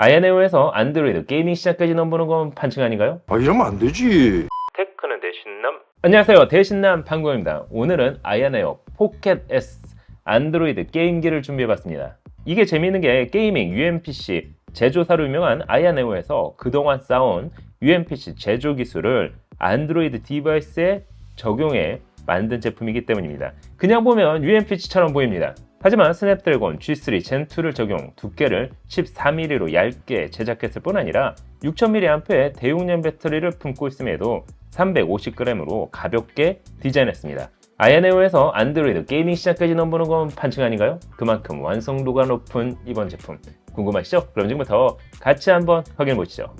아야네오에서 안드로이드 게이밍 시장까지 넘보는 건 판칭 아닌가요? 이러면 안 되지. 테크는 대신남? 안녕하세요, 대신남 방구입니다. 오늘은 아야네오 포켓 S 안드로이드 게임기를 준비해봤습니다. 이게 재미있는 게 게이밍 UMPC 제조사로 유명한 아야네오에서 그동안 쌓아온 UMPC 제조 기술을 안드로이드 디바이스에 적용해 만든 제품이기 때문입니다. 그냥 보면 UMPC처럼 보입니다. 하지만 스냅드래곤 G3 젠2를 적용 두께를 14mm로 얇게 제작했을 뿐 아니라 6000mAh의 대용량 배터리를 품고 있음에도 350g으로 가볍게 디자인했습니다. 아야네오에서 안드로이드 게이밍 시장까지 넘보는 건 판칭 아닌가요? 그만큼 완성도가 높은 이번 제품 궁금하시죠? 그럼 지금부터 같이 한번 확인해 보시죠.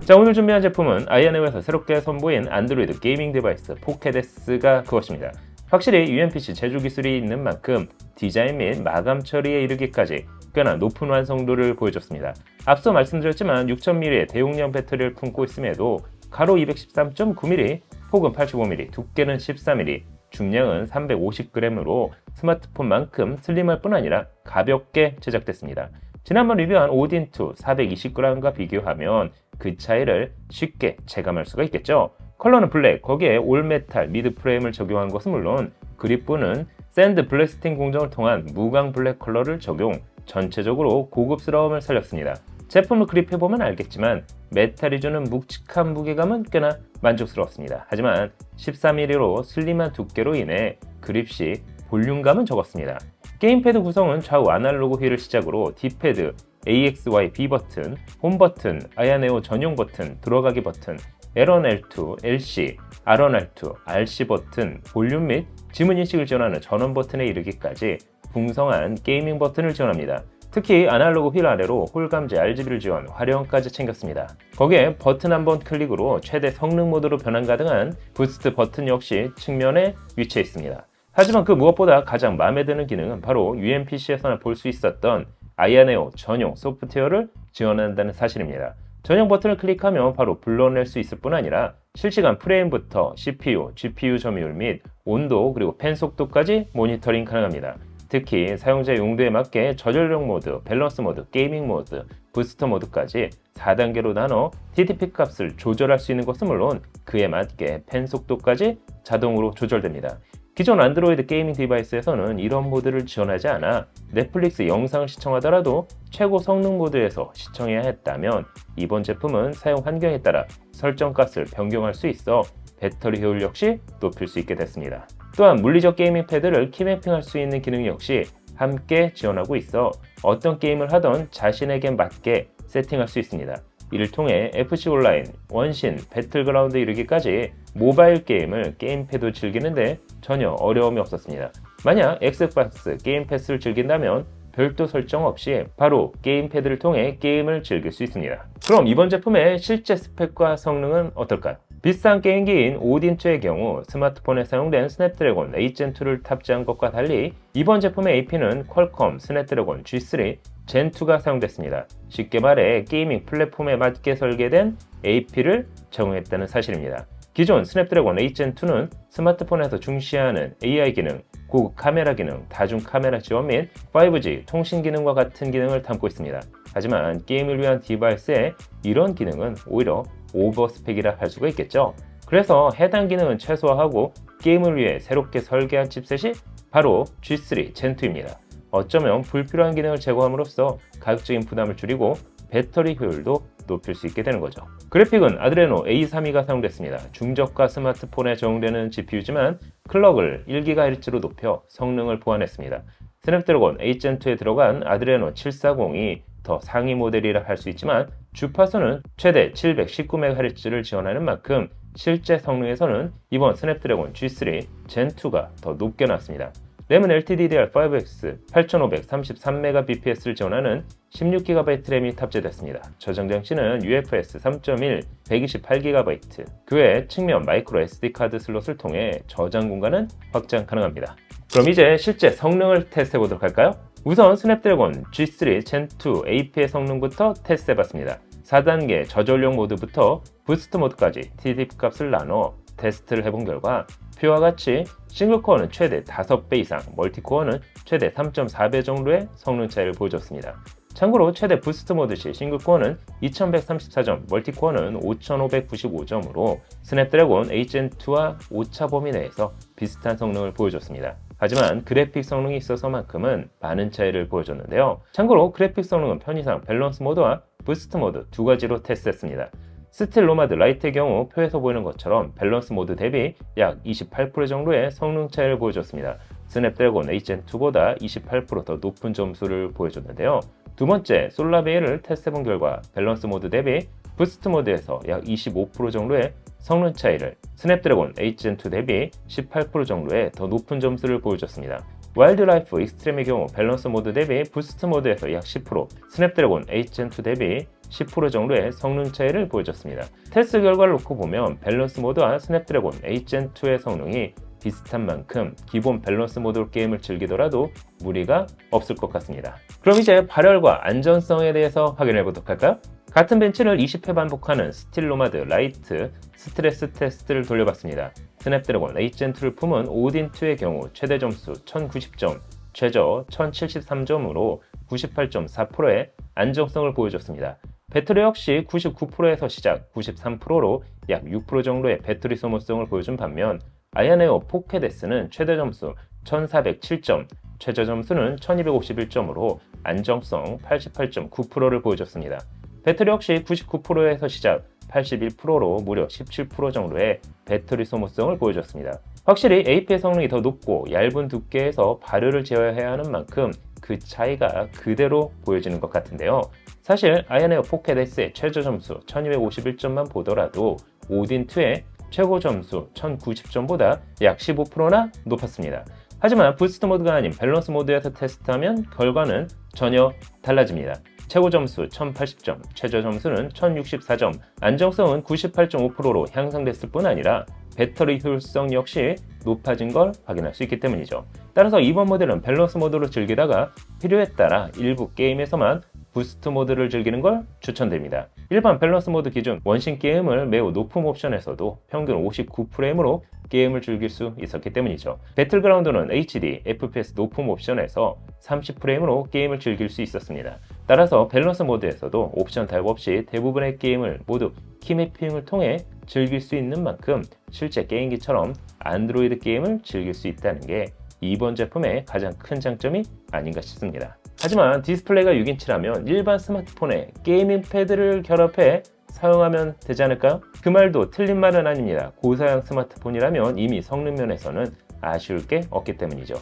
자, 오늘 준비한 제품은 아야네오에서 새롭게 선보인 안드로이드 게이밍 디바이스 포켓 S가 그것입니다. 확실히 UMPC 제조 기술이 있는 만큼 디자인 및 마감 처리에 이르기까지 꽤나 높은 완성도를 보여줬습니다. 앞서 말씀드렸지만 6000mAh의 대용량 배터리를 품고 있음에도 가로 213.9mm, 폭은 85mm, 두께는 14mm, 중량은 350g으로 스마트폰만큼 슬림할 뿐 아니라 가볍게 제작됐습니다. 지난번 리뷰한 오딘2 420g과 비교하면 그 차이를 쉽게 체감할 수가 있겠죠. 컬러는 블랙, 거기에 올메탈 미드 프레임을 적용한 것은 물론 그립부는 샌드 블래스팅 공정을 통한 무광 블랙 컬러를 적용, 전체적으로 고급스러움을 살렸습니다. 제품을 그립해보면 알겠지만 메탈이 주는 묵직한 무게감은 꽤나 만족스러웠습니다. 하지만 14mm로 슬림한 두께로 인해 그립 시 볼륨감은 적었습니다. 게임패드 구성은 좌우 아날로그 휠을 시작으로 D패드, AXY B 버튼, 홈 버튼, 아야네오 전용 버튼, 들어가기 버튼, L1, L2, LC, R1, R2, RC 버튼, 볼륨 및 지문 인식을 지원하는 전원 버튼에 이르기까지 풍성한 게이밍 버튼을 지원합니다. 특히 아날로그 휠 아래로 홀 감지 RGB를 지원, 화려함까지 챙겼습니다. 거기에 버튼 한 번 클릭으로 최대 성능 모드로 변환 가능한 부스트 버튼 역시 측면에 위치해 있습니다. 하지만 그 무엇보다 가장 마음에 드는 기능은 바로 UMPC에서나 볼 수 있었던 아야네오 전용 소프트웨어를 지원한다는 사실입니다. 전용 버튼을 클릭하면 바로 불러낼 수 있을 뿐 아니라 실시간 프레임부터 CPU, GPU 점유율 및 온도 그리고 펜 속도까지 모니터링 가능합니다. 특히 사용자 용도에 맞게 저전력 모드, 밸런스 모드, 게이밍 모드, 부스터 모드까지 4단계로 나눠 TDP 값을 조절할 수 있는 것은 물론 그에 맞게 펜 속도까지 자동으로 조절됩니다. 기존 안드로이드 게이밍 디바이스에서는 이런 모드를 지원하지 않아 넷플릭스 영상을 시청하더라도 최고 성능 모드에서 시청해야 했다면 이번 제품은 사용 환경에 따라 설정 값을 변경할 수 있어 배터리 효율 역시 높일 수 있게 됐습니다. 또한 물리적 게이밍 패드를 키매핑할 수 있는 기능 역시 함께 지원하고 있어 어떤 게임을 하던 자신에게 맞게 세팅할 수 있습니다. 이를 통해 FC 온라인, 원신, 배틀그라운드 이르기까지 모바일 게임을 게임패드로 즐기는데 전혀 어려움이 없었습니다. 만약 엑스박스 게임 패스를 즐긴다면 별도 설정 없이 바로 게임패드를 통해 게임을 즐길 수 있습니다. 그럼 이번 제품의 실제 스펙과 성능은 어떨까요? 비싼 게임기인 오딘2의 경우 스마트폰에 사용된 스냅드래곤 8젠2를 탑재한 것과 달리 이번 제품의 AP는 퀄컴 스냅드래곤 G3 젠2가 사용됐습니다. 쉽게 말해 게이밍 플랫폼에 맞게 설계된 AP를 적용했다는 사실입니다. 기존 스냅드래곤 8젠2는 스마트폰에서 중시하는 AI 기능, 고급 카메라 기능, 다중 카메라 지원 및 5G 통신 기능과 같은 기능을 담고 있습니다. 하지만 게임을 위한 디바이스에 이런 기능은 오히려 오버스펙이라 할 수가 있겠죠. 그래서 해당 기능은 최소화하고 게임을 위해 새롭게 설계한 칩셋이 바로 G3 젠2입니다. 어쩌면 불필요한 기능을 제거함으로써 가격적인 부담을 줄이고 배터리 효율도 높일 수 있게 되는 거죠. 그래픽은 아드레노 A32가 사용됐습니다. 중저가 스마트폰에 적용되는 GPU지만 클럭을 1GHz로 높여 성능을 보완했습니다. 스냅드래곤 8젠2에 들어간 아드레노 740이 더 상위 모델이라 할 수 있지만 주파수는 최대 719MHz를 지원하는 만큼 실제 성능에서는 이번 스냅드래곤 G3 젠2가 더 높게 나왔습니다. 램은 LTDDR5X 8533Mbps를 지원하는 16GB 램이 탑재됐습니다. 저장 장치는 UFS 3.1 128GB, 그 외 측면 마이크로 SD카드 슬롯을 통해 저장 공간은 확장 가능합니다. 그럼 이제 실제 성능을 테스트해보도록 할까요? 우선 스냅드래곤 G3 젠2 AP의 성능부터 테스트해봤습니다. 4단계 저전력 모드부터 부스트 모드까지 TDP 값을 나눠 테스트를 해본 결과 표와 같이 싱글코어는 최대 5배 이상, 멀티코어는 최대 3.4배 정도의 성능 차이를 보여줬습니다. 참고로 최대 부스트 모드 시 싱글 코어는 2134점, 멀티 코어는 5595점으로 스냅드래곤 H2와 오차 범위 내에서 비슷한 성능을 보여줬습니다. 하지만 그래픽 성능이 있어서만큼은 많은 차이를 보여줬는데요. 참고로 그래픽 성능은 편의상 밸런스 모드와 부스트 모드 두 가지로 테스트했습니다. 스틸 노마드 라이트의 경우 표에서 보이는 것처럼 밸런스 모드 대비 약 28% 정도의 성능 차이를 보여줬습니다. 스냅드래곤 H2보다 28% 더 높은 점수를 보여줬는데요. 두 번째, 솔라베이를 테스트해본 결과 밸런스 모드 대비 부스트 모드에서 약 25% 정도의 성능 차이를, 스냅드래곤 H2 대비 18% 정도의 더 높은 점수를 보여줬습니다. 와일드라이프 익스트림의 경우 밸런스 모드 대비 부스트 모드에서 약 10%, 스냅드래곤 H2 대비 10% 정도의 성능 차이를 보여줬습니다. 테스트 결과를 놓고 보면 밸런스 모드와 스냅드래곤 H2의 성능이 비슷한 만큼 기본 밸런스 모드 게임을 즐기더라도 무리가 없을 것 같습니다. 그럼 이제 발열과 안전성에 대해서 확인해 보도록 할까요? 같은 벤치를 20회 반복하는 스틸 노마드 라이트 스트레스 테스트를 돌려봤습니다. 스냅드래곤 H2를 품은 오딘2의 경우 최대 점수 1090점, 최저 1073점으로 98.4%의 안정성을 보여줬습니다. 배터리 역시 99%에서 시작 93%로 약 6% 정도의 배터리 소모성을 보여준 반면 아이언에어 포켓 S는 최대 점수 1407점, 최저 점수는 1251점으로 안정성 88.9%를 보여줬습니다. 배터리 역시 99%에서 시작 81%로 무려 17% 정도의 배터리 소모성을 보여줬습니다. 확실히 AP의 성능이 더 높고 얇은 두께에서 발열을 제어해야 하는 만큼 그 차이가 그대로 보여지는 것 같은데요. 사실 아이언에어 포켓 S의 최저 점수 1251점만 보더라도 오딘2의 최고 점수 1090점보다 약 15%나 높았습니다. 하지만 부스트 모드가 아닌 밸런스 모드에서 테스트하면 결과는 전혀 달라집니다. 최고 점수 1080점, 최저 점수는 1064점, 안정성은 98.5%로 향상됐을 뿐 아니라 배터리 효율성 역시 높아진 걸 확인할 수 있기 때문이죠. 따라서 이번 모델은 밸런스 모드로 즐기다가 필요에 따라 일부 게임에서만 부스트 모드를 즐기는 걸 추천드립니다. 일반 밸런스 모드 기준 원신 게임을 매우 높은 옵션에서도 평균 59프레임으로 게임을 즐길 수 있었기 때문이죠. 배틀그라운드는 HD, FPS 높은 옵션에서 30프레임으로 게임을 즐길 수 있었습니다. 따라서 밸런스 모드에서도 옵션 타입 없이 대부분의 게임을 모두 키매핑을 통해 즐길 수 있는 만큼 실제 게임기처럼 안드로이드 게임을 즐길 수 있다는 게 이번 제품의 가장 큰 장점이 아닌가 싶습니다. 하지만 디스플레이가 6인치라면 일반 스마트폰에 게이밍 패드를 결합해 사용하면 되지 않을까요? 그 말도 틀린 말은 아닙니다. 고사양 스마트폰이라면 이미 성능 면에서는 아쉬울 게 없기 때문이죠.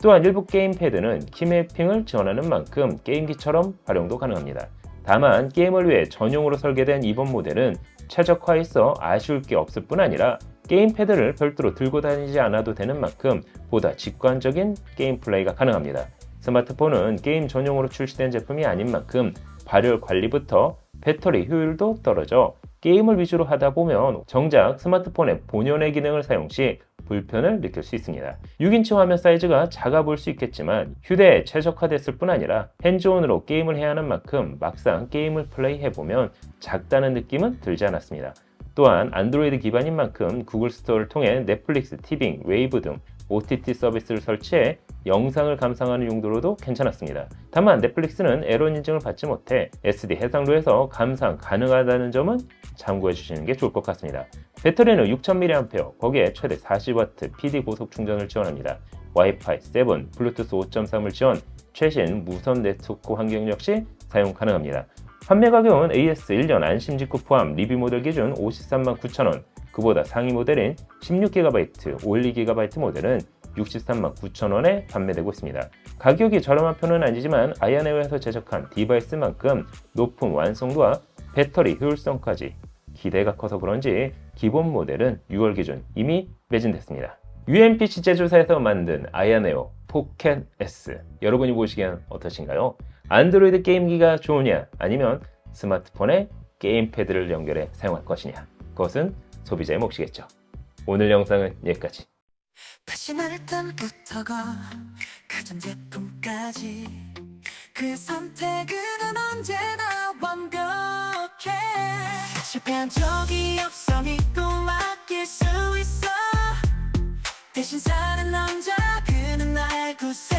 또한 일부 게임 패드는 키매핑을 지원하는 만큼 게임기처럼 활용도 가능합니다. 다만 게임을 위해 전용으로 설계된 이번 모델은 최적화에 있어 아쉬울 게 없을 뿐 아니라 게임 패드를 별도로 들고 다니지 않아도 되는 만큼 보다 직관적인 게임 플레이가 가능합니다. 스마트폰은 게임 전용으로 출시된 제품이 아닌 만큼 발열 관리부터 배터리 효율도 떨어져 게임을 위주로 하다 보면 정작 스마트폰의 본연의 기능을 사용 시 불편을 느낄 수 있습니다. 6인치 화면 사이즈가 작아 보일 수 있겠지만 휴대에 최적화됐을 뿐 아니라 핸즈온으로 게임을 해야 하는 만큼 막상 게임을 플레이해보면 작다는 느낌은 들지 않았습니다. 또한 안드로이드 기반인 만큼 구글 스토어를 통해 넷플릭스, 티빙, 웨이브 등 OTT 서비스를 설치해 영상을 감상하는 용도로도 괜찮았습니다. 다만 넷플릭스는 에러 인증을 받지 못해 SD 해상도에서 감상 가능하다는 점은 참고해 주시는 게 좋을 것 같습니다. 배터리는 6000mAh, 거기에 최대 40W PD 고속 충전을 지원합니다. 와이파이 7, 블루투스 5.3을 지원, 최신 무선 네트워크 환경 역시 사용 가능합니다. 판매 가격은 AS 1년 안심 직구 포함 리뷰 모델 기준 539,000원, 그보다 상위 모델인 16GB, 512GB 모델은 639,000원에 판매되고 있습니다. 가격이 저렴한 편은 아니지만 아이언에어에서 제작한 디바이스만큼 높은 완성도와 배터리 효율성까지 기대가 커서 그런지 기본 모델은 6월 기준 이미 매진됐습니다. UMPC 제조사에서 만든 아이언에어 포켓 S, 여러분이 보시기엔 어떠신가요? 안드로이드 게임기가 좋으냐 아니면 스마트폰에 게임패드를 연결해 사용할 것이냐, 그것은 소비자의 몫이겠죠. 오늘 영상은 여기까지. 패션할 땐부터가 가전제품까지 그 선택은 언제나 완벽해. 실패한 적이 없어 믿고 맡길 수 있어. 대신 사는 남자 그는 날 구세.